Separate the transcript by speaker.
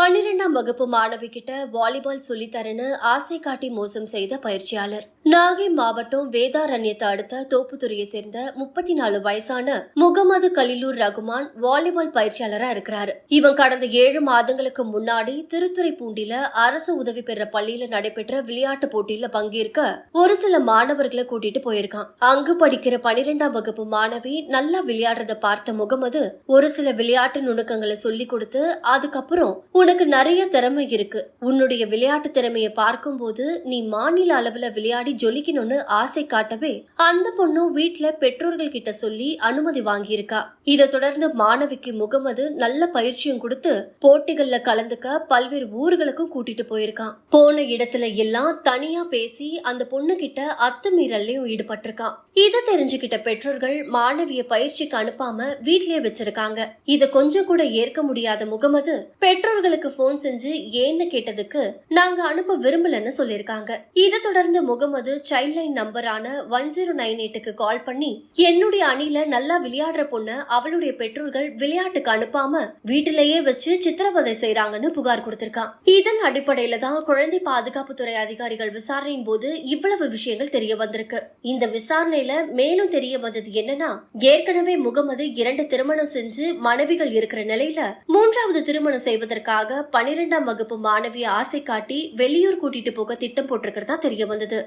Speaker 1: 12ஆம் வகுப்பு மாணவி கிட்ட வாலிபால் சொல்லித்தரேன்னு ஆசை காட்டி மோசம் செய்த பயிற்சியாளர். நாகை மாவட்டம் வேதாரண்யத்தை அடுத்த தோப்புத்துறையை சேர்ந்த 34 வயசான முகமது கலிலூர் ரகுமான் வாலிபால் பயிற்சியாளரா இருக்கிறாரு. இவன் கடந்த 7 மாதங்களுக்கு முன்னாடி திருத்துறைப்பூண்டில அரசு உதவி பெற பள்ளியில நடைபெற்ற விளையாட்டு போட்டியில பங்கேற்க ஒரு சில மாணவர்களை கூட்டிட்டு போயிருக்கான். அங்கு படிக்கிற 12ஆம் வகுப்பு மாணவி நல்லா விளையாடுறத பார்த்த முகமது ஒரு சில விளையாட்டு நுணுக்கங்களை சொல்லி கொடுத்து, அதுக்கப்புறம் உனக்கு நிறைய திறமை இருக்கு, உன்னுடைய விளையாட்டு திறமையை பார்க்கும் போது நீ மாநில அளவுல விளையாடி ஜொலிக்கணும்னு ஆசை காட்டவே அந்த பொண்ணும் வீட்டுல பெற்றோர்கள் கிட்ட சொல்லி அனுமதி வாங்கியிருக்கா. இதை தொடர்ந்து மாணவிக்கு முகமது நல்ல பயிற்சியும் கொடுத்து போட்டிகள்ல கலந்துக்க பல்வேறு ஊர்களுக்கும் கூட்டிட்டு போயிருக்கான். போன இடத்துல எல்லாம் தனியா பேசி அந்த பொண்ணு கிட்ட அத்துமீறல்லையும் ஈடுபட்டிருக்கான். இதை தெரிஞ்சுக்கிட்ட பெற்றோர்கள் மாணவிய பயிற்சிக்கு அனுப்பாம வீட்லயே வச்சிருக்காங்க. இத கொஞ்சம் கூட ஏற்க முடியாத முகமது பெற்றோர்களுக்கு போன் செஞ்சு ஏன்னு கேட்டதுக்கு நாங்க அனுப்ப விரும்பலன்னு சொல்லிருக்காங்க. இதை தொடர்ந்து முகமது சைல்ட் லைன் நம்பரான 1098க்கு கால் பண்ணி என்னுடைய அணில நல்லா விளையாடுற பொண்ண அவளுடைய பெற்றோர்கள் விளையாட்டுக்கு அனுப்பாம வீட்டிலேயே வச்சு சித்திரவதை செய்யறாங்கன்னு புகார் கொடுத்திருக்கான். இதன் அடிப்படையில தான் குழந்தை பாதுகாப்புத்துறை அதிகாரிகள் விசாரணையின் போது இவ்வளவு விஷயங்கள் தெரிய வந்திருக்கு. இந்த விசாரணையில மேலும் தெரிய வந்தது என்னன்னா, ஏற்கனவே முகமது 2 திருமணம் செஞ்சு மனைவிகள் இருக்கிற நிலையில 3வது திருமணம் செய்வதற்காக 12ஆம் வகுப்பு மாணவியை ஆசை காட்டி வெளியூர் கூட்டிட்டு போக திட்டம் போட்டிருக்கிறதா தெரிய வந்தது.